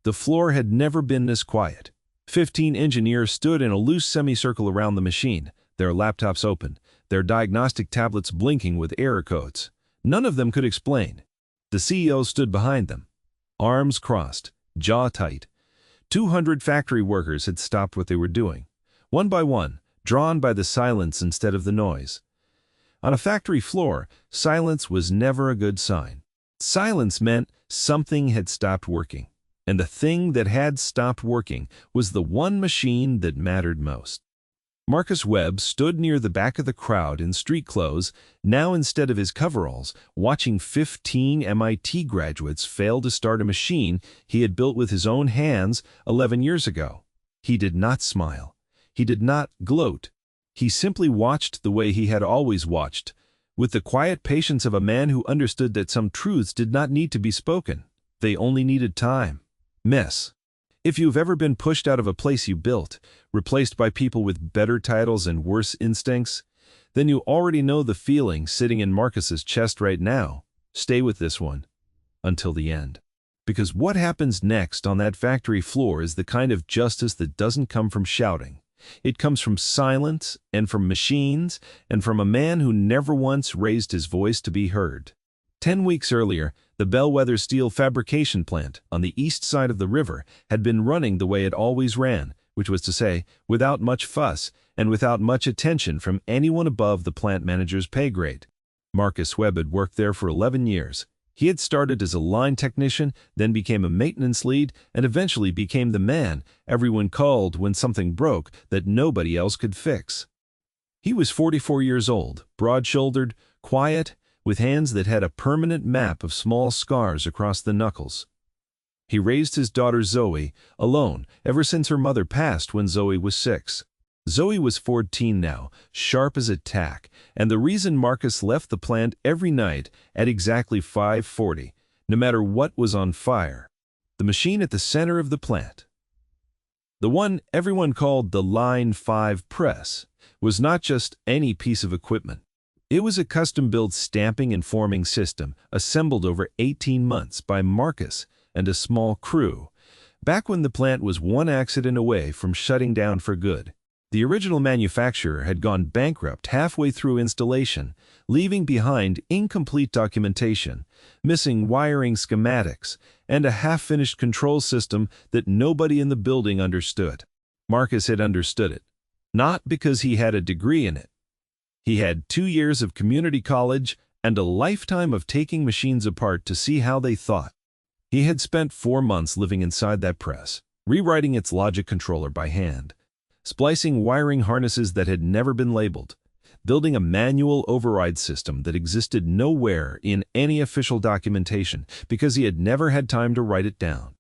The floor had never been this quiet. 15 engineers stood in a loose semicircle around the machine, their laptops open, their diagnostic tablets blinking with error codes. None of them could explain. The CEO stood behind them, arms crossed, jaw tight. 200 factory workers had stopped what they were doing, one by one, drawn by the silence instead of the noise. On a factory floor, silence was never a good sign. Silence meant something had stopped working, and the thing that had stopped working was the one machine that mattered most. Marcus Webb stood near the back of the crowd in street clothes, now instead of his coveralls, watching 15 MIT graduates fail to start a machine he had built with his own hands 11 years ago. He did not smile. He did not gloat. He simply watched the way he had always watched, with the quiet patience of a man who understood that some truths did not need to be spoken. They only needed time. Miss. If you've ever been pushed out of a place you built, replaced by people with better titles and worse instincts, then you already know the feeling sitting in Marcus's chest right now. Stay with this one until the end. Because what happens next on that factory floor is the kind of justice that doesn't come from shouting. It comes from silence and from machines and from a man who never once raised his voice to be heard. 10 weeks earlier, the Bellwether steel fabrication plant on the east side of the river had been running the way it always ran, which was to say, without much fuss and without much attention from anyone above the plant manager's pay grade. Marcus Webb had worked there for 11 years. He had started as a line technician, then became a maintenance lead, and eventually became the man everyone called when something broke that nobody else could fix. He was 44 years old, broad-shouldered, quiet, with hands that had a permanent map of small scars across the knuckles. He raised his daughter Zoe, alone, ever since her mother passed when Zoe was 6. Zoe was 14 now, sharp as a tack, and the reason Marcus left the plant every night at exactly 5:40, no matter what was on fire. The machine at the center of the plant, the one everyone called the Line 5 press, was not just any piece of equipment. It was a custom-built stamping and forming system assembled over 18 months by Marcus and a small crew, back when the plant was one accident away from shutting down for good. The original manufacturer had gone bankrupt halfway through installation, leaving behind incomplete documentation, missing wiring schematics, and a half-finished control system that nobody in the building understood. Marcus had understood it, not because he had a degree in it. He had 2 years of community college and a lifetime of taking machines apart to see how they thought. He had spent 4 months living inside that press, rewriting its logic controller by hand, splicing wiring harnesses that had never been labeled, building a manual override system that existed nowhere in any official documentation because he had never had time to write it down.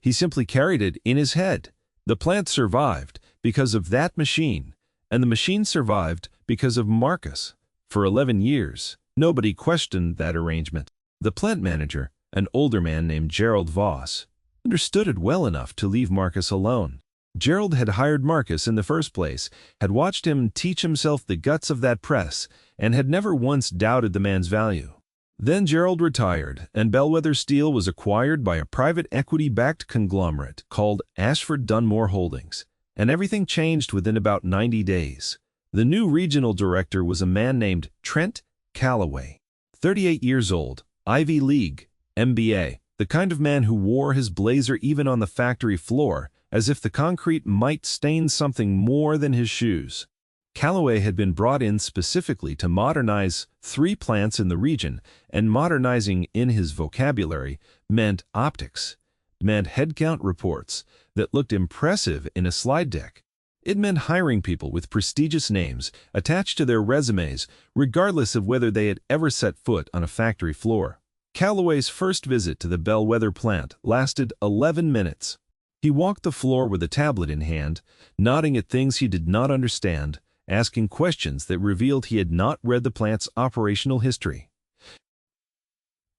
He simply carried it in his head. The plant survived because of that machine, and the machine survived because of Marcus. For 11 years, nobody questioned that arrangement. The plant manager, an older man named Gerald Voss, understood it well enough to leave Marcus alone. Gerald had hired Marcus in the first place, had watched him teach himself the guts of that press, and had never once doubted the man's value. Then Gerald retired, and Bellwether Steel was acquired by a private equity-backed conglomerate called Ashford Dunmore Holdings, and everything changed within about 90 days. The new regional director was a man named Trent Calloway, 38 years old, Ivy League, MBA, the kind of man who wore his blazer even on the factory floor, as if the concrete might stain something more than his shoes. Calloway had been brought in specifically to modernize 3 plants in the region, and modernizing in his vocabulary meant optics, meant headcount reports that looked impressive in a slide deck. It meant hiring people with prestigious names attached to their resumes, regardless of whether they had ever set foot on a factory floor. Calloway's first visit to the Bellwether plant lasted 11 minutes. He walked the floor with a tablet in hand, nodding at things he did not understand, asking questions that revealed he had not read the plant's operational history.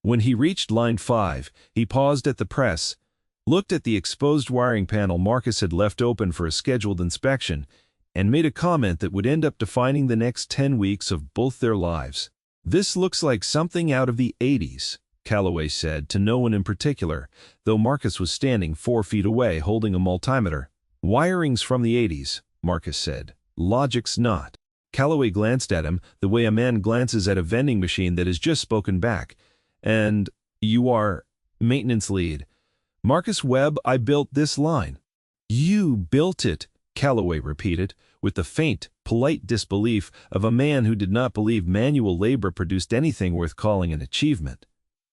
When he reached Line 5, he paused at the press, looked at the exposed wiring panel Marcus had left open for a scheduled inspection, and made a comment that would end up defining the next 10 weeks of both their lives. "This looks like something out of the 80s. Calloway said, to no one in particular, though Marcus was standing 4 feet away holding a multimeter. Wiring's from the 80s, Marcus said. Logic's not. Calloway glanced at him the way a man glances at a vending machine that has just spoken back. And you are maintenance lead. Marcus Webb, I built this line. You built it, Calloway repeated, with the faint, polite disbelief of a man who did not believe manual labor produced anything worth calling an achievement.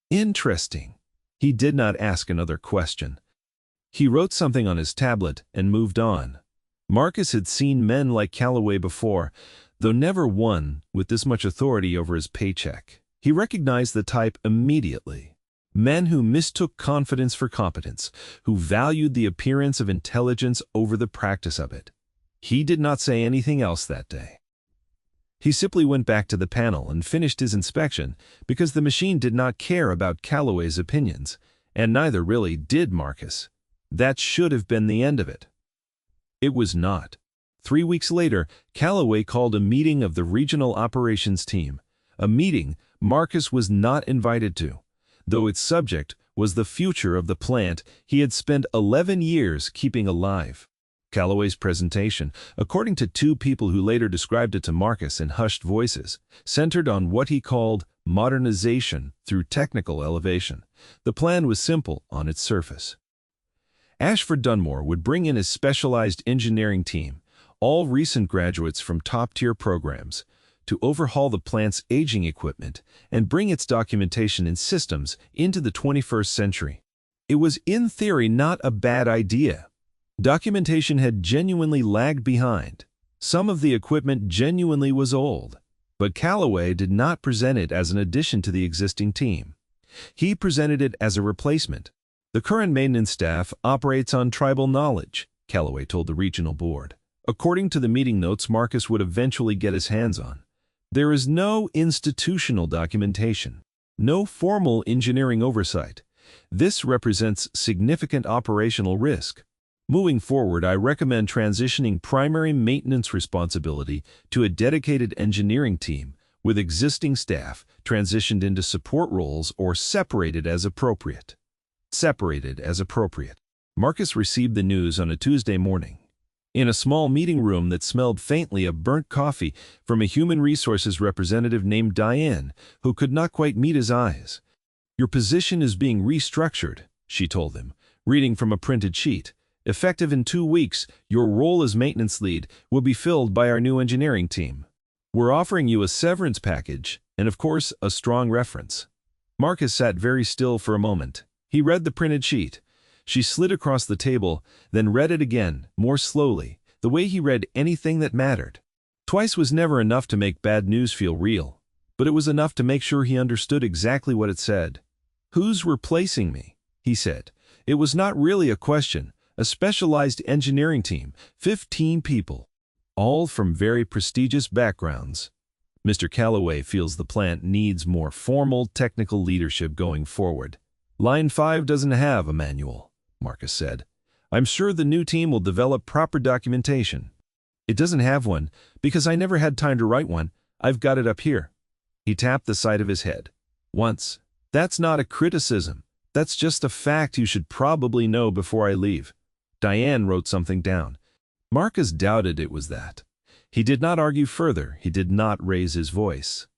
Interesting. He did not ask another question. He wrote something on his tablet and moved on. Marcus had seen men like Calloway before, though never one with this much authority over his paycheck. He recognized the type immediately. Men who mistook confidence for competence, who valued the appearance of intelligence over the practice of it. He did not say anything else that day. He simply went back to the panel and finished his inspection because the machine did not care about Calloway's opinions, and neither really did Marcus. That should have been the end of it. It was not. 3 weeks later, Calloway called a meeting of the regional operations team, a meeting Marcus was not invited to, though its subject was the future of the plant he had spent 11 years keeping alive. Calloway's presentation, according to 2 people who later described it to Marcus in hushed voices, centered on what he called modernization through technical elevation. The plan was simple on its surface. Ashford Dunmore would bring in his specialized engineering team, all recent graduates from top-tier programs, to overhaul the plant's aging equipment and bring its documentation and systems into the 21st century. It was in theory not a bad idea. Documentation had genuinely lagged behind. Some of the equipment genuinely was old, but Calloway did not present it as an addition to the existing team. He presented it as a replacement. The current maintenance staff operates on tribal knowledge, Calloway told the regional board. According to the meeting notes Marcus would eventually get his hands on, there is no institutional documentation, no formal engineering oversight. This represents significant operational risk. Moving forward, I recommend transitioning primary maintenance responsibility to a dedicated engineering team with existing staff transitioned into support roles or separated as appropriate. Separated as appropriate. Marcus received the news on a Tuesday morning. In a small meeting room that smelled faintly of burnt coffee from a human resources representative named Diane, who could not quite meet his eyes. Your position is being restructured, she told him, reading from a printed sheet. Effective in 2 weeks, your role as maintenance lead will be filled by our new engineering team. We're offering you a severance package and, of course, a strong reference. Marcus sat very still for a moment. He read the printed sheet. She slid across the table, then read it again, more slowly, the way he read anything that mattered. Twice was never enough to make bad news feel real, but it was enough to make sure he understood exactly what it said. Who's replacing me? He said. It was not really a question. A specialized engineering team, 15 people, all from very prestigious backgrounds. Mr. Calloway feels the plant needs more formal technical leadership going forward. Line 5 doesn't have a manual, Marcus said. I'm sure the new team will develop proper documentation. It doesn't have one because I never had time to write one. I've got it up here. He tapped the side of his head. Once. That's not a criticism. That's just a fact you should probably know before I leave. Diane wrote something down. Marcus doubted it was that. He did not argue further. He did not raise his voice.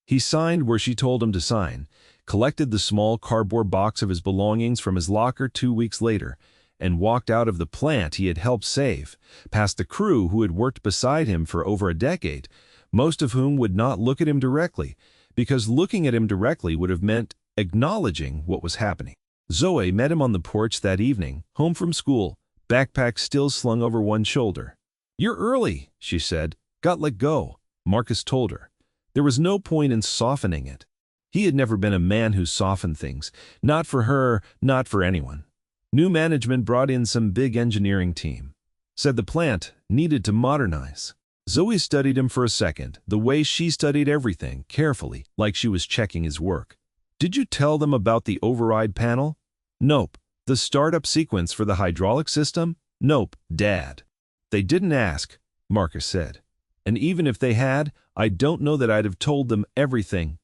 He signed where she told him to sign, collected the small cardboard box of his belongings from his locker 2 weeks later, and walked out of the plant he had helped save, past the crew who had worked beside him for over a decade, most of whom would not look at him directly, because looking at him directly would have meant acknowledging what was happening. Zoe met him on the porch that evening, home from school, backpack still slung over one shoulder. You're early, she said. Got let go, Marcus told her. There was no point in softening it. He had never been a man who softened things. Not for her, not for anyone. New management brought in some big engineering team. Said the plant needed to modernize. Zoe studied him for a second, the way she studied everything, carefully, like she was checking his work. Did you tell them about the override panel? Nope. The startup sequence for the hydraulic system? Nope, Dad. They didn't ask, Marcus said. And even if they had, I don't know that I'd have told them everything.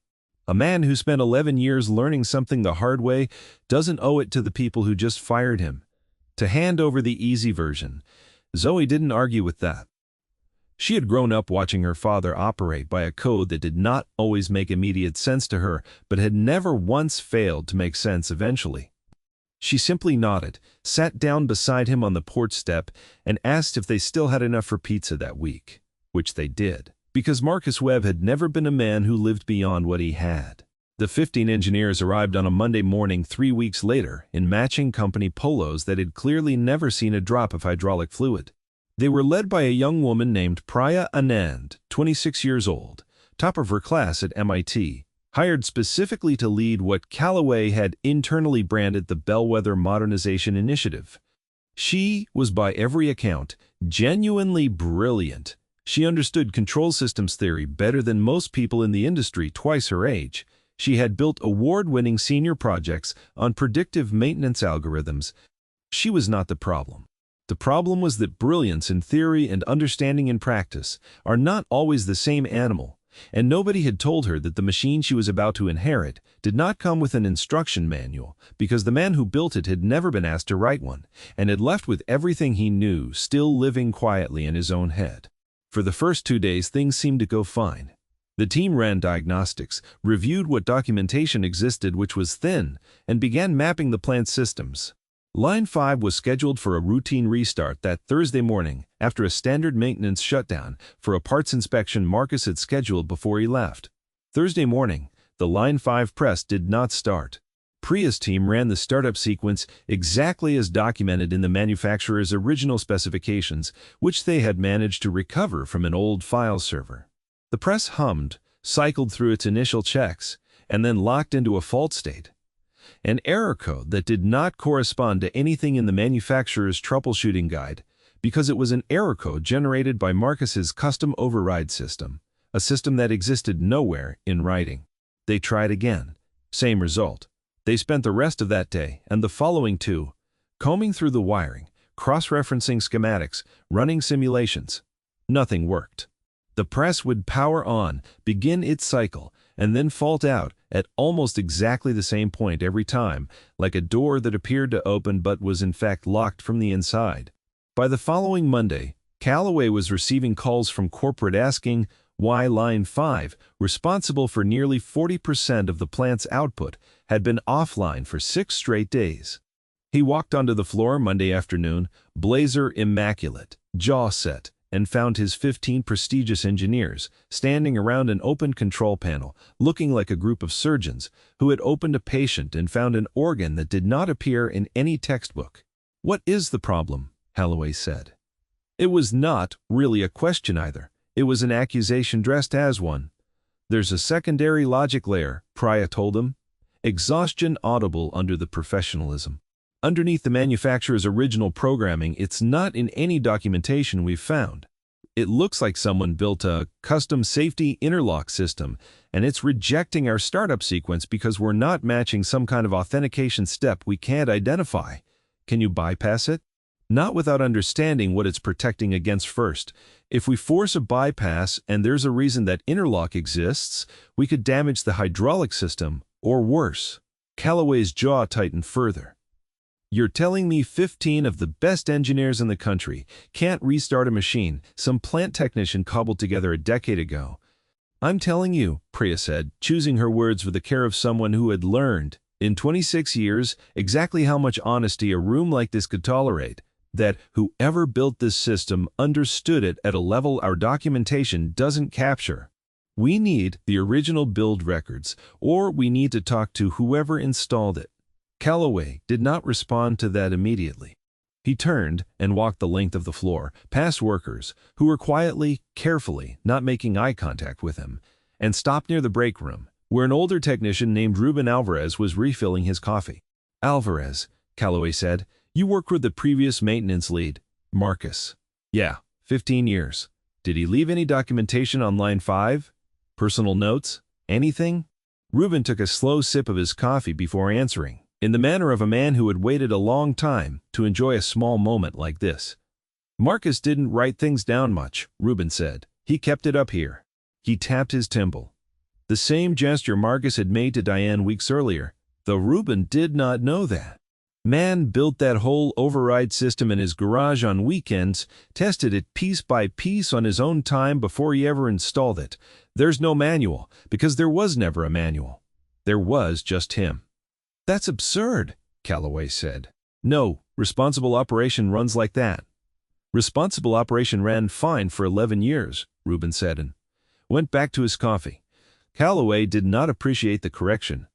A man who spent 11 years learning something the hard way doesn't owe it to the people who just fired him to hand over the easy version. Zoe didn't argue with that. She had grown up watching her father operate by a code that did not always make immediate sense to her, but had never once failed to make sense eventually. She simply nodded, sat down beside him on the porch step, and asked if they still had enough for pizza that week, which they did, because Marcus Webb had never been a man who lived beyond what he had. The 15 engineers arrived on a Monday morning 3 weeks later in matching company polos that had clearly never seen a drop of hydraulic fluid. They were led by a young woman named Priya Anand, 26 years old, top of her class at MIT, hired specifically to lead what Callaway had internally branded the Bellwether Modernization Initiative. She was, by every account, genuinely brilliant. She understood control systems theory better than most people in the industry twice her age. She had built award-winning senior projects on predictive maintenance algorithms. She was not the problem. The problem was that brilliance in theory and understanding in practice are not always the same animal, and nobody had told her that the machine she was about to inherit did not come with an instruction manual, because the man who built it had never been asked to write one, and had left with everything he knew still living quietly in his own head. For the first 2 days, things seemed to go fine. The team ran diagnostics, reviewed what documentation existed, which was thin, and began mapping the plant's systems. Line 5 was scheduled for a routine restart that Thursday morning after a standard maintenance shutdown for a parts inspection Marcus had scheduled before he left. Thursday morning, the Line 5 press did not start. Priya's team ran the startup sequence exactly as documented in the manufacturer's original specifications, which they had managed to recover from an old file server. The press hummed, cycled through its initial checks, and then locked into a fault state. An error code that did not correspond to anything in the manufacturer's troubleshooting guide, because it was an error code generated by Marcus's custom override system, a system that existed nowhere in writing. They tried again. Same result. They spent the rest of that day and the following 2 combing through the wiring, cross-referencing schematics, running simulations. Nothing worked. The press would power on, begin its cycle, and then fault out at almost exactly the same point every time, like a door that appeared to open but was in fact locked from the inside. By the following Monday, Callaway was receiving calls from corporate asking why Line 5, responsible for nearly 40% of the plant's output, had been offline for 6 straight days. He walked onto the floor Monday afternoon, blazer immaculate, jaw set, and found his 15 prestigious engineers standing around an open control panel, looking like a group of surgeons who had opened a patient and found an organ that did not appear in any textbook. "What is the problem?" Callaway said. It was not really a question either. It was an accusation dressed as one. "There's a secondary logic layer," Priya told him. Exhaustion audible under the professionalism. "Underneath the manufacturer's original programming, it's not in any documentation we've found. It looks like someone built a custom safety interlock system, and it's rejecting our startup sequence because we're not matching some kind of authentication step we can't identify. Can you bypass it?" Not without understanding what it's protecting against first. If we force a bypass and there's a reason that interlock exists, we could damage the hydraulic system, or worse. Callaway's jaw tightened further. "You're telling me 15 of the best engineers in the country can't restart a machine some plant technician cobbled together a decade ago?" "I'm telling you," Priya said, choosing her words with the care of someone who had learned, in 26 years, exactly how much honesty a room like this could tolerate, that whoever built this system understood it at a level our documentation doesn't capture. We need the original build records, or we need to talk to whoever installed it." Callaway did not respond to that immediately. He turned and walked the length of the floor, past workers who were quietly, carefully not making eye contact with him, and stopped near the break room, where an older technician named Ruben Alvarez was refilling his coffee. "Alvarez," Callaway said, "you worked with the previous maintenance lead, Marcus." "Yeah, 15 years. Did he leave any documentation on Line 5? Personal notes? Anything?" Ruben took a slow sip of his coffee before answering, in the manner of a man who had waited a long time to enjoy a small moment like this. "Marcus didn't write things down much," Ruben said. "He kept it up here." He tapped his temple. The same gesture Marcus had made to Diane weeks earlier, though Reuben did not know that. Man built that whole override system in his garage on weekends, tested it piece by piece on his own time before he ever installed it. There's no manual, because there was never a manual. There was just him. That's absurd, Calloway said. No, responsible operation runs like that. Responsible operation ran fine for 11 years, Reuben said, and went back to his coffee. Calloway did not appreciate the correction.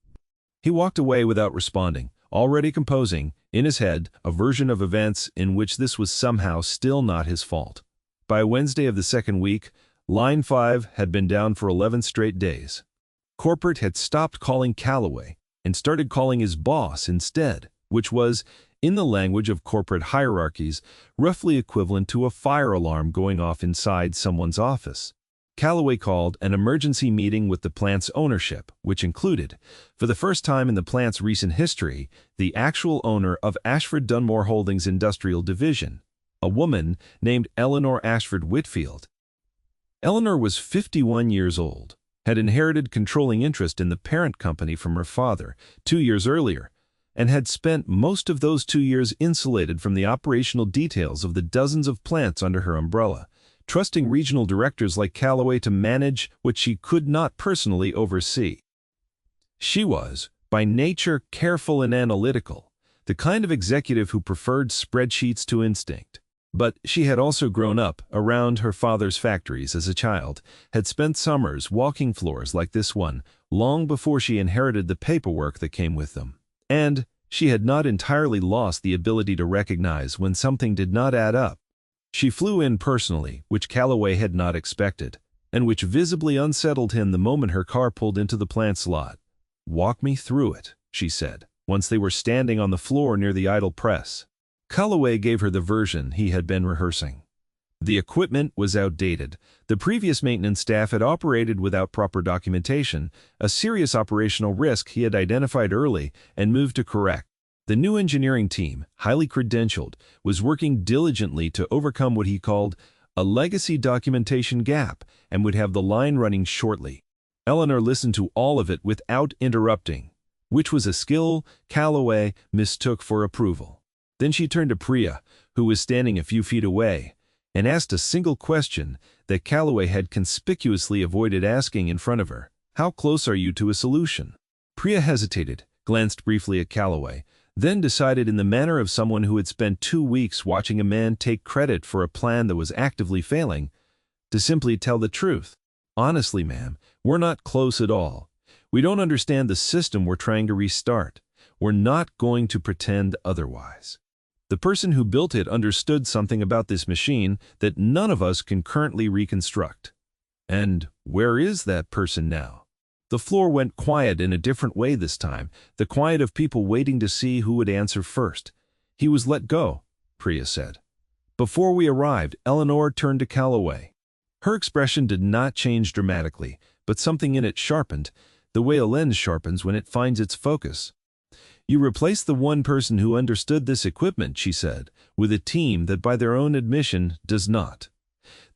He walked away without responding, already composing, in his head, a version of events in which this was somehow still not his fault. By Wednesday of the second week, Line 5 had been down for 11 straight days. Corporate had stopped calling Calloway and started calling his boss instead, which was, in the language of corporate hierarchies, roughly equivalent to a fire alarm going off inside someone's office. Calloway called an emergency meeting with the plant's ownership, which included, for the first time in the plant's recent history, the actual owner of Ashford Dunmore Holdings Industrial Division, a woman named Eleanor Ashford Whitfield. Eleanor was 51 years old, had inherited controlling interest in the parent company from her father 2 years earlier, and had spent most of those 2 years insulated from the operational details of the dozens of plants under her umbrella, trusting regional directors like Calloway to manage what she could not personally oversee. She was, by nature, careful and analytical, the kind of executive who preferred spreadsheets to instinct. But she had also grown up around her father's factories as a child, had spent summers walking floors like this one long before she inherited the paperwork that came with them. And she had not entirely lost the ability to recognize when something did not add up. She flew in personally, which Calloway had not expected, and which visibly unsettled him the moment her car pulled into the plant's lot. "Walk me through it," she said, once they were standing on the floor near the idle press. Calloway gave her the version he had been rehearsing. The equipment was outdated. The previous maintenance staff had operated without proper documentation, a serious operational risk he had identified early and moved to correct. The new engineering team, highly credentialed, was working diligently to overcome what he called a legacy documentation gap and would have the line running shortly. Eleanor listened to all of it without interrupting, which was a skill Calloway mistook for approval. Then she turned to Priya, who was standing a few feet away, and asked a single question that Calloway had conspicuously avoided asking in front of her. "How close are you to a solution?" Priya hesitated, glanced briefly at Calloway, then decided in the manner of someone who had spent 2 weeks watching a man take credit for a plan that was actively failing, to simply tell the truth. "Honestly, ma'am, we're not close at all. We don't understand the system we're trying to restart. We're not going to pretend otherwise. The person who built it understood something about this machine that none of us can currently reconstruct. And where is that person now?" The floor went quiet in a different way this time, the quiet of people waiting to see who would answer first. "He was let go," Priya said. Before we arrived, Eleanor turned to Calloway. Her expression did not change dramatically, but something in it sharpened, the way a lens sharpens when it finds its focus. "You replaced the one person who understood this equipment," she said, "with a team that by their own admission does not."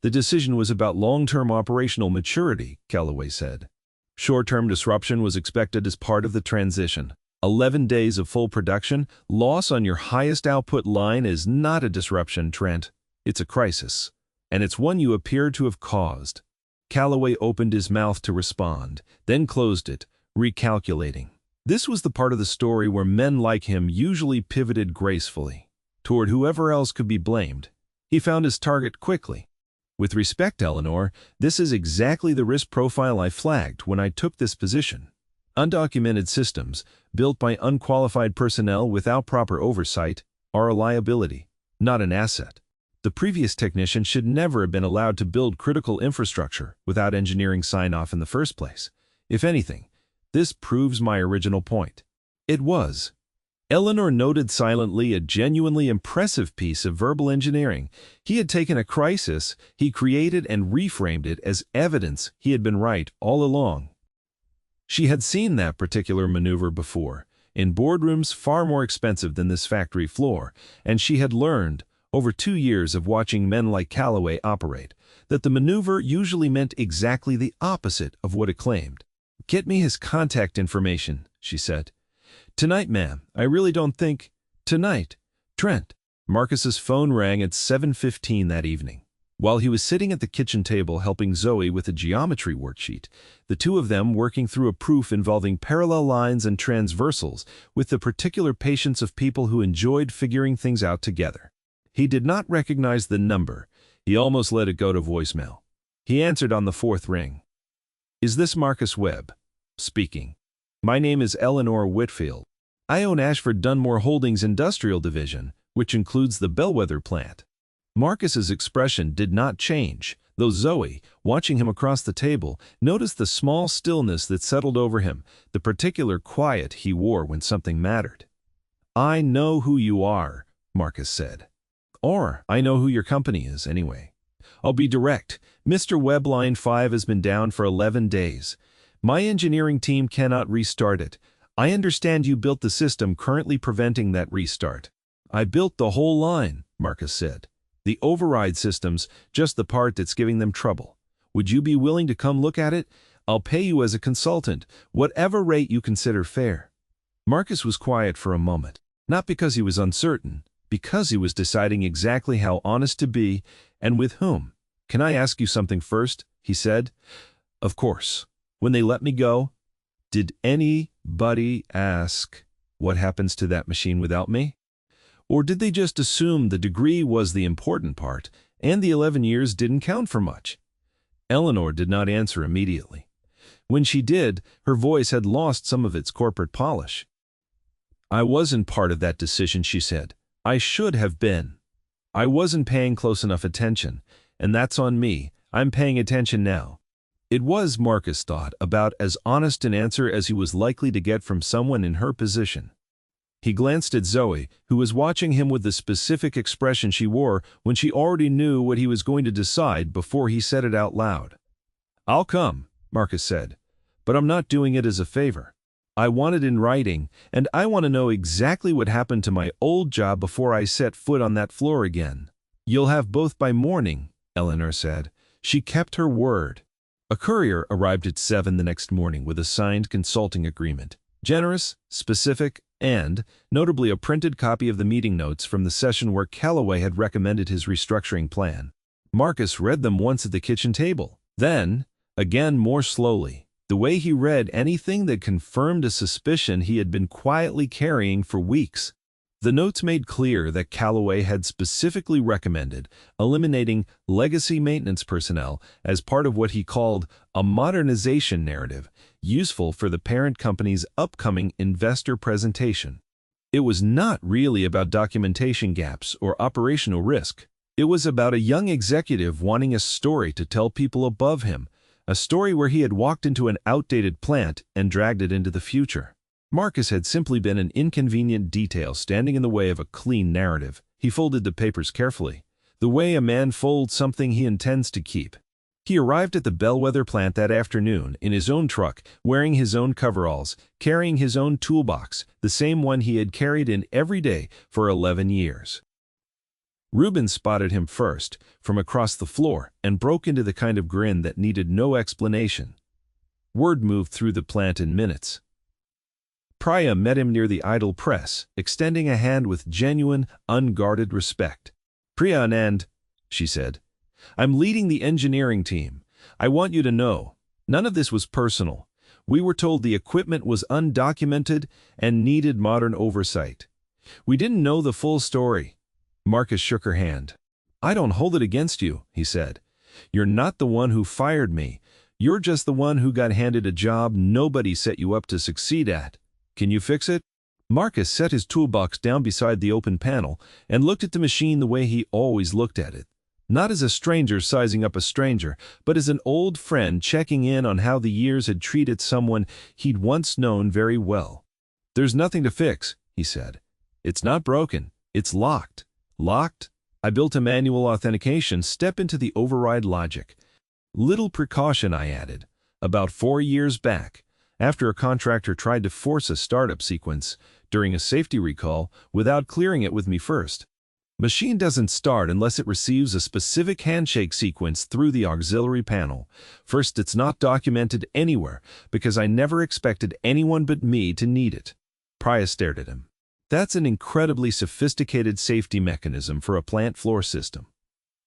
"The decision was about long-term operational maturity," Calloway said. "Short-term disruption was expected as part of the transition. 11 days of full production, loss on your highest output line is not a disruption, Trent. It's a crisis. And it's one you appear to have caused." Calloway opened his mouth to respond, then closed it, recalculating. This was the part of the story where men like him usually pivoted gracefully, toward whoever else could be blamed. He found his target quickly. "With respect, Eleanor, this is exactly the risk profile I flagged when I took this position. Undocumented systems, built by unqualified personnel without proper oversight, are a liability, not an asset. The previous technician should never have been allowed to build critical infrastructure without engineering sign-off in the first place. If anything, this proves my original point." It was. Eleanor noted silently a genuinely impressive piece of verbal engineering. He had taken a crisis, he created and reframed it as evidence he had been right all along. She had seen that particular maneuver before, in boardrooms far more expensive than this factory floor, and she had learned, over 2 years of watching men like Calloway operate, that the maneuver usually meant exactly the opposite of what it claimed. Get me his contact information, she said. Tonight, ma'am. I really don't think... Tonight. Trent. Marcus's phone rang at 7:15 that evening. While he was sitting at the kitchen table helping Zoe with a geometry worksheet, the two of them working through a proof involving parallel lines and transversals with the particular patience of people who enjoyed figuring things out together. He did not recognize the number. He almost let it go to voicemail. He answered on the fourth ring. Is this Marcus Webb? Speaking. My name is Eleanor Whitfield. I own Ashford Dunmore Holdings Industrial Division, which includes the Bellwether plant. Marcus's expression did not change, though Zoe, watching him across the table, noticed the small stillness that settled over him, the particular quiet he wore when something mattered. I know who you are, Marcus said. Or I know who your company is, anyway. I'll be direct. Mr. Webb Line 5 has been down for 11 days. My engineering team cannot restart it. I understand you built the system currently preventing that restart. I built the whole line, Marcus said. The override system's just the part that's giving them trouble. Would you be willing to come look at it? I'll pay you as a consultant, whatever rate you consider fair. Marcus was quiet for a moment, not because he was uncertain, because he was deciding exactly how honest to be and with whom. Can I ask you something first? He said. Of course. When they let me go, did anybody ask what happens to that machine without me? Or did they just assume the degree was the important part, and the 11 years didn't count for much? Eleanor did not answer immediately. When she did, her voice had lost some of its corporate polish. I wasn't part of that decision, she said. I should have been. I wasn't paying close enough attention, and that's on me. I'm paying attention now. It was, Marcus thought, about as honest an answer as he was likely to get from someone in her position. He glanced at Zoe, who was watching him with the specific expression she wore when she already knew what he was going to decide before he said it out loud. I'll come, Marcus said, but I'm not doing it as a favor. I want it in writing, and I want to know exactly what happened to my old job before I set foot on that floor again. You'll have both by morning, Eleanor said. She kept her word. A courier arrived at 7 the next morning with a signed consulting agreement. Generous, specific, and, notably, a printed copy of the meeting notes from the session where Calloway had recommended his restructuring plan. Marcus read them once at the kitchen table. Then, again more slowly, the way he read anything that confirmed a suspicion he had been quietly carrying for weeks. The notes made clear that Calloway had specifically recommended eliminating legacy maintenance personnel as part of what he called a modernization narrative, useful for the parent company's upcoming investor presentation. It was not really about documentation gaps or operational risk. It was about a young executive wanting a story to tell people above him, a story where he had walked into an outdated plant and dragged it into the future. Marcus had simply been an inconvenient detail standing in the way of a clean narrative. He folded the papers carefully, the way a man folds something he intends to keep. He arrived at the Bellwether plant that afternoon in his own truck, wearing his own coveralls, carrying his own toolbox, the same one he had carried in every day for 11 years. Reuben spotted him first, from across the floor, and broke into the kind of grin that needed no explanation. Word moved through the plant in minutes. Priya met him near the idle press, extending a hand with genuine, unguarded respect. Priya Anand, she said, I'm leading the engineering team. I want you to know, none of this was personal. We were told the equipment was undocumented and needed modern oversight. We didn't know the full story. Marcus shook her hand. I don't hold it against you, he said. You're not the one who fired me. You're just the one who got handed a job nobody set you up to succeed at. Can you fix it? Marcus set his toolbox down beside the open panel and looked at the machine the way he always looked at it. Not as a stranger sizing up a stranger, but as an old friend checking in on how the years had treated someone he'd once known very well. There's nothing to fix, he said. It's not broken. It's locked. Locked? I built a manual authentication step into the override logic. Little precaution, I added. About 4 years back, after a contractor tried to force a startup sequence during a safety recall without clearing it with me first. Machine doesn't start unless it receives a specific handshake sequence through the auxiliary panel. First, it's not documented anywhere because I never expected anyone but me to need it. Priya stared at him. That's an incredibly sophisticated safety mechanism for a plant floor system.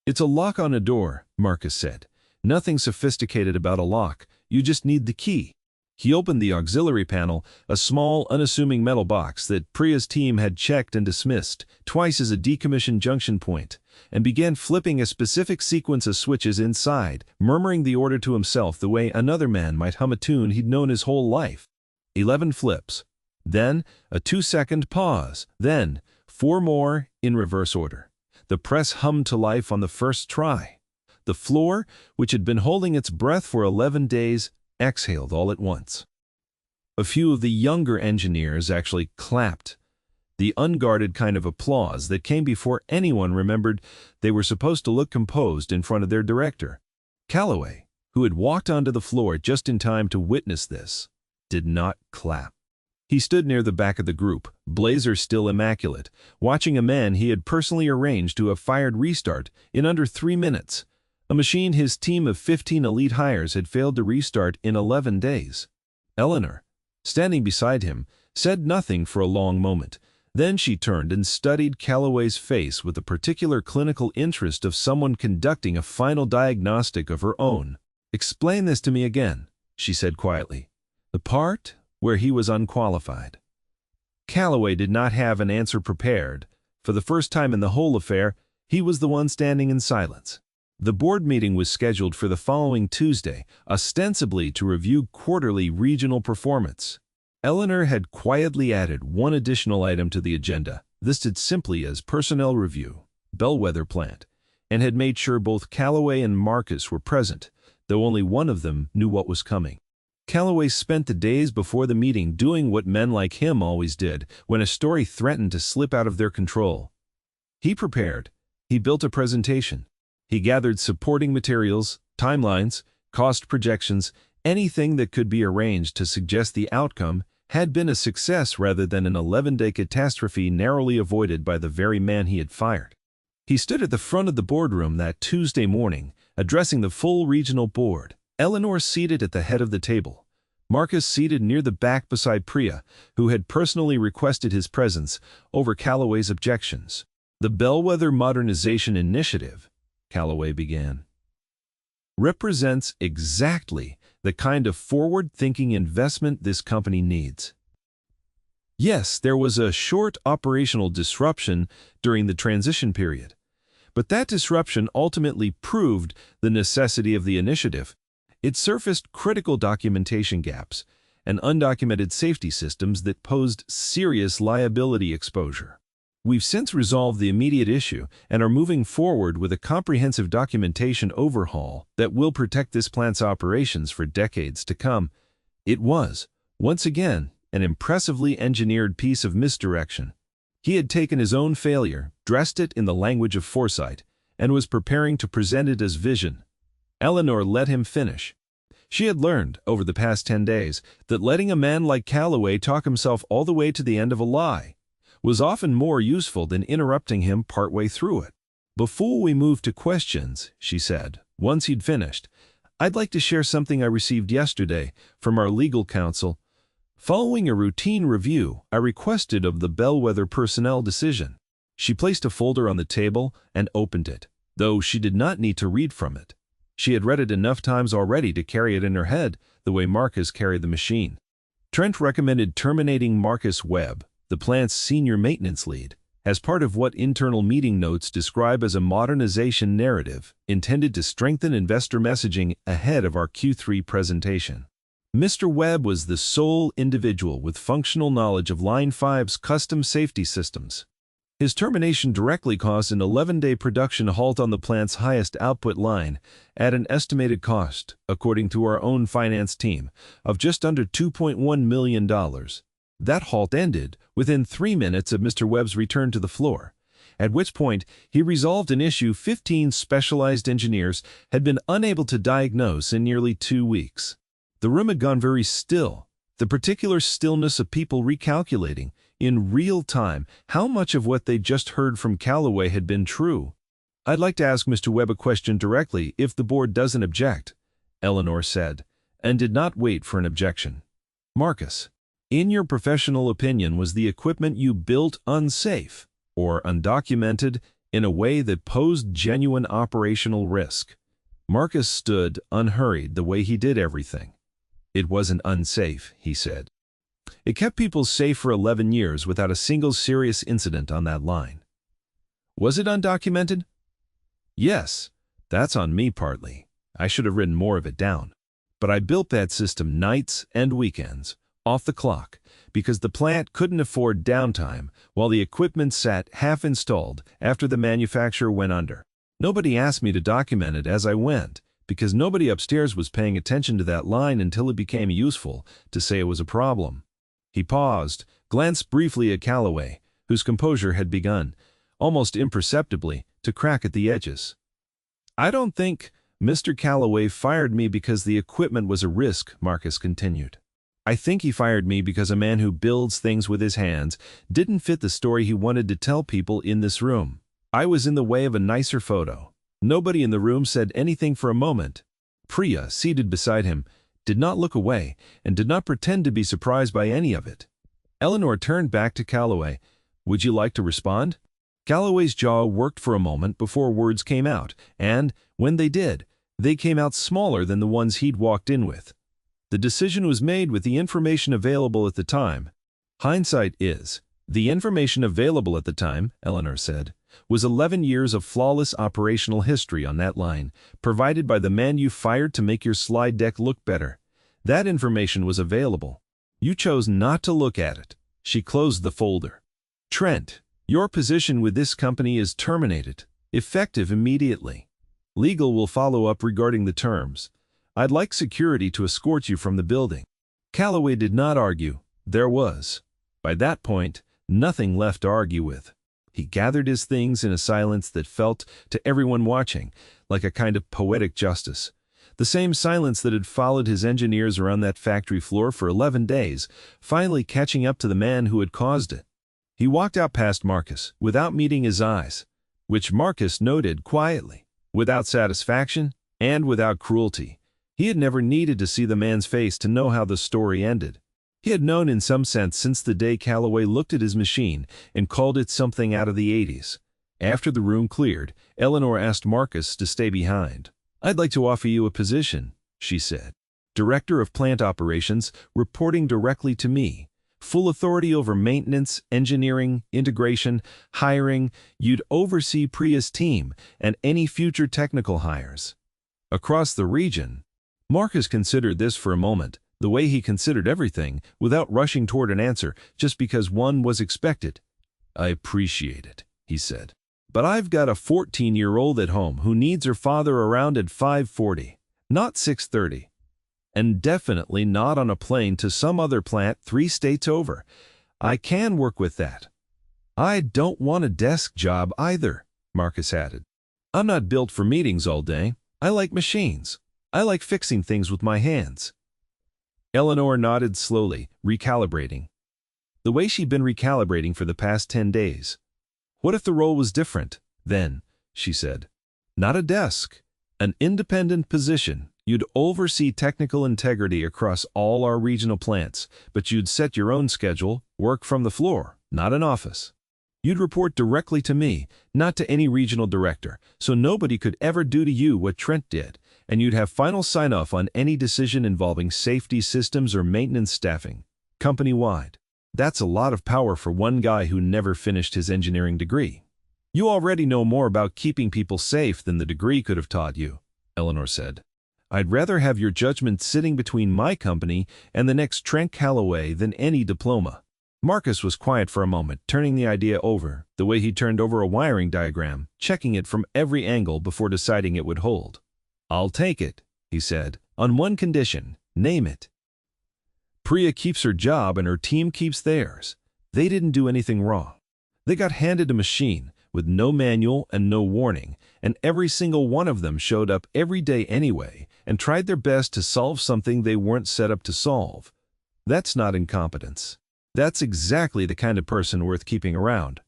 It's a lock on a door, Marcus said. Nothing sophisticated about a lock, you just need the key. He opened the auxiliary panel, a small, unassuming metal box that Priya's team had checked and dismissed, twice as a decommissioned junction point, and began flipping a specific sequence of switches inside, murmuring the order to himself the way another man might hum a tune he'd known his whole life. 11 flips. Then a 2-second pause. Then 4 more in reverse order. The press hummed to life on the first try. The floor, which had been holding its breath for 11 days, exhaled all at once. A few of the younger engineers actually clapped, the unguarded kind of applause that came before anyone remembered they were supposed to look composed in front of their director. Calloway, who had walked onto the floor just in time to witness this, did not clap. He stood near the back of the group, blazer still immaculate, watching a man he had personally arranged to have fired restart in under 3 minutes. A machine his team of 15 elite hires had failed to restart in 11 days. Eleanor, standing beside him, said nothing for a long moment. Then she turned and studied Calloway's face with the particular clinical interest of someone conducting a final diagnostic of her own. "Explain this to me again," she said quietly. "The part where he was unqualified." Calloway did not have an answer prepared. For the first time in the whole affair, he was the one standing in silence. The board meeting was scheduled for the following Tuesday, ostensibly to review quarterly regional performance. Eleanor had quietly added one additional item to the agenda, listed simply as personnel review, Bellwether Plant, and had made sure both Calloway and Marcus were present, though only one of them knew what was coming. Calloway spent the days before the meeting doing what men like him always did when a story threatened to slip out of their control. He prepared. He built a presentation. He gathered supporting materials, timelines, cost projections, anything that could be arranged to suggest the outcome had been a success rather than an 11-day catastrophe narrowly avoided by the very man he had fired. He stood at the front of the boardroom that Tuesday morning, addressing the full regional board, Eleanor seated at the head of the table, Marcus seated near the back beside Priya, who had personally requested his presence over Calloway's objections. "The Bellwether Modernization Initiative," Calloway began, "represents exactly the kind of forward-thinking investment this company needs. Yes, there was a short operational disruption during the transition period, but that disruption ultimately proved the necessity of the initiative. It surfaced critical documentation gaps and undocumented safety systems that posed serious liability exposure. We've since resolved the immediate issue and are moving forward with a comprehensive documentation overhaul that will protect this plant's operations for decades to come." It was, once again, an impressively engineered piece of misdirection. He had taken his own failure, dressed it in the language of foresight, and was preparing to present it as vision. Eleanor let him finish. She had learned, over the past 10 days, that letting a man like Calloway talk himself all the way to the end of a lie was often more useful than interrupting him partway through it. "Before we move to questions," she said, once he'd finished, "I'd like to share something I received yesterday from our legal counsel. Following a routine review, I requested of the Bellwether personnel decision." She placed a folder on the table and opened it, though she did not need to read from it. She had read it enough times already to carry it in her head the way Marcus carried the machine. Trent recommended terminating Marcus Webb, the plant's senior maintenance lead, as part of what internal meeting notes describe as a modernization narrative intended to strengthen investor messaging ahead of our Q3 presentation. Mr. Webb was the sole individual with functional knowledge of Line 5's custom safety systems. His termination directly caused an 11-day production halt on the plant's highest output line at an estimated cost, according to our own finance team, of just under $2.1 million. That halt ended within 3 minutes of Mr. Webb's return to the floor, at which point he resolved an issue 15 specialized engineers had been unable to diagnose in nearly 2 weeks. The room had gone very still, the particular stillness of people recalculating, in real time, how much of what they just heard from Calloway had been true. "I'd like to ask Mr. Webb a question directly, if the board doesn't object," Eleanor said, and did not wait for an objection. "Marcus, in your professional opinion, was the equipment you built unsafe or undocumented in a way that posed genuine operational risk?" Marcus stood unhurried the way he did everything. "It wasn't unsafe," he said. "It kept people safe for 11 years without a single serious incident on that line." "Was it undocumented?" "Yes, that's on me partly. I should have written more of it down. But I built that system nights and weekends, off the clock, because the plant couldn't afford downtime while the equipment sat half-installed after the manufacturer went under. Nobody asked me to document it as I went, because nobody upstairs was paying attention to that line until it became useful to say it was a problem." He paused, glanced briefly at Calloway, whose composure had begun, almost imperceptibly, to crack at the edges. "I don't think Mr. Calloway fired me because the equipment was a risk," Marcus continued. "I think he fired me because a man who builds things with his hands didn't fit the story he wanted to tell people in this room. I was in the way of a nicer photo." Nobody in the room said anything for a moment. Priya, seated beside him, did not look away and did not pretend to be surprised by any of it. Eleanor turned back to Calloway. "Would you like to respond?" Calloway's jaw worked for a moment before words came out, and, when they did, they came out smaller than the ones he'd walked in with. "The decision was made with the information available at the time." "Hindsight is, the information available at the time," Eleanor said, "was 11 years of flawless operational history on that line, provided by the man you fired to make your slide deck look better. That information was available. You chose not to look at it." She closed the folder. "Trent, your position with this company is terminated, effective immediately. Legal will follow up regarding the terms. I'd like security to escort you from the building." Calloway did not argue. There was, by that point, nothing left to argue with. He gathered his things in a silence that felt, to everyone watching, like a kind of poetic justice. The same silence that had followed his engineers around that factory floor for 11 days, finally catching up to the man who had caused it. He walked out past Marcus, without meeting his eyes, which Marcus noted quietly, without satisfaction and without cruelty. He had never needed to see the man's face to know how the story ended. He had known in some sense since the day Calloway looked at his machine and called it something out of the 80s. After the room cleared, Eleanor asked Marcus to stay behind. "I'd like to offer you a position," she said. "Director of Plant Operations, reporting directly to me. Full authority over maintenance, engineering, integration, hiring. You'd oversee Priya's team and any future technical hires across the region." Marcus considered this for a moment, the way he considered everything, without rushing toward an answer just because one was expected. "I appreciate it," he said. "But I've got a 14-year-old at home who needs her father around at 5:40, not 6:30. And definitely not on a plane to some other plant 3 states over. I can work with that. I don't want a desk job either," Marcus added. "I'm not built for meetings all day. I like machines. I like fixing things with my hands." Eleanor nodded slowly, recalibrating. The way she'd been recalibrating for the past 10 days. "What if the role was different, then?" she said. "Not a desk. An independent position. You'd oversee technical integrity across all our regional plants, but you'd set your own schedule, work from the floor, not an office. You'd report directly to me, not to any regional director, so nobody could ever do to you what Trent did, and you'd have final sign-off on any decision involving safety systems or maintenance staffing, company-wide. That's a lot of power for one guy who never finished his engineering degree." "You already know more about keeping people safe than the degree could have taught you," Eleanor said. "I'd rather have your judgment sitting between my company and the next Trent Calloway than any diploma." Marcus was quiet for a moment, turning the idea over, the way he turned over a wiring diagram, checking it from every angle before deciding it would hold. "I'll take it," he said, "on one condition. Name it." "Priya keeps her job and her team keeps theirs. They didn't do anything wrong. They got handed a machine with no manual and no warning, and every single one of them showed up every day anyway and tried their best to solve something they weren't set up to solve. That's not incompetence. That's exactly the kind of person worth keeping around.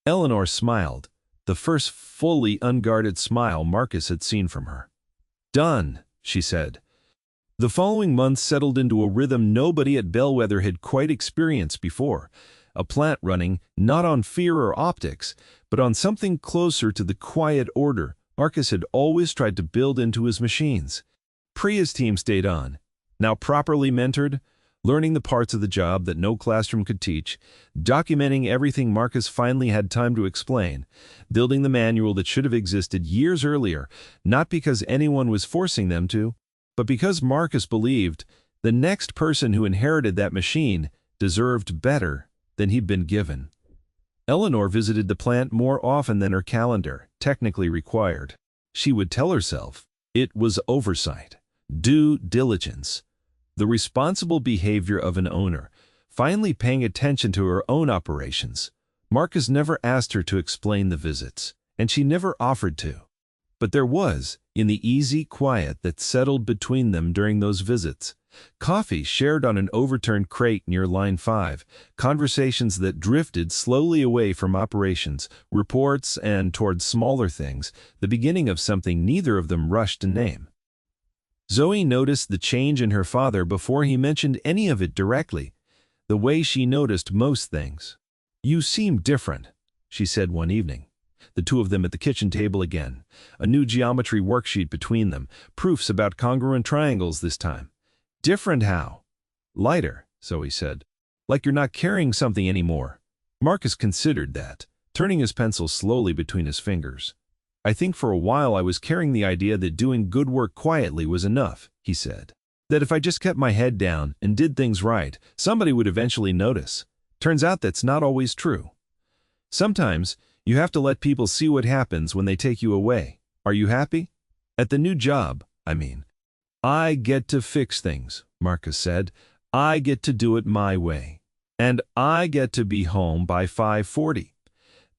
Eleanor smiled, the first fully unguarded smile Marcus had seen from her. Done, she said. The following month settled into a rhythm nobody at Bellwether had quite experienced before, a plant running not on fear or optics, but on something closer to the quiet order Marcus had always tried to build into his machines. Priya's team stayed on, now properly mentored, learning the parts of the job that no classroom could teach, documenting everything Marcus finally had time to explain, building the manual that should have existed years earlier, not because anyone was forcing them to, but because Marcus believed the next person who inherited that machine deserved better than he'd been given. Eleanor visited the plant more often than her calendar technically required. She would tell herself it was oversight, due diligence, the responsible behavior of an owner, finally paying attention to her own operations. Marcus never asked her to explain the visits, and she never offered to. But there was, in the easy quiet that settled between them during those visits, coffee shared on an overturned crate near Line 5, conversations that drifted slowly away from operations, reports, and towards smaller things, the beginning of something neither of them rushed to name. Zoe noticed the change in her father before he mentioned any of it directly, the way she noticed most things. "You seem different," she said one evening. The two of them at the kitchen table again, a new geometry worksheet between them, proofs about congruent triangles this time. "Different how?" "Lighter," Zoe said. "Like you're not carrying something anymore." Marcus considered that, turning his pencil slowly between his fingers. "I think for a while I was carrying the idea that doing good work quietly was enough," he said. "That if I just kept my head down and did things right, somebody would eventually notice. Turns out that's not always true. Sometimes you have to let people see what happens when they take you away. Are you happy? At the new job, I mean." "I get to fix things," Marcus said. "I get to do it my way. And I get to be home by 5:40.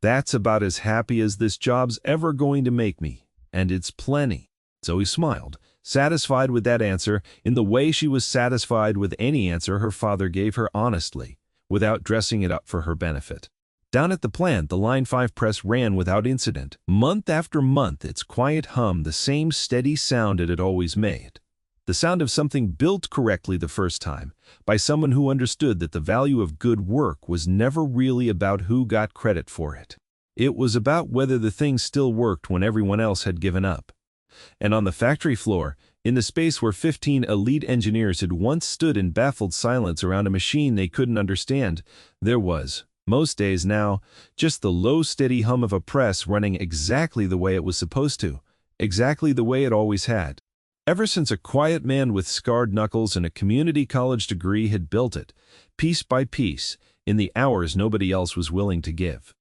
That's about as happy as this job's ever going to make me, and it's plenty." Zoe smiled, satisfied with that answer in the way she was satisfied with any answer her father gave her honestly, without dressing it up for her benefit. Down at the plant, the Line 5 press ran without incident. Month after month, its quiet hum the same steady sound it had always made. The sound of something built correctly the first time, by someone who understood that the value of good work was never really about who got credit for it. It was about whether the thing still worked when everyone else had given up. And on the factory floor, in the space where 15 elite engineers had once stood in baffled silence around a machine they couldn't understand, there was, most days now, just the low, steady hum of a press running exactly the way it was supposed to, exactly the way it always had. Ever since a quiet man with scarred knuckles and a community college degree had built it, piece by piece, in the hours nobody else was willing to give.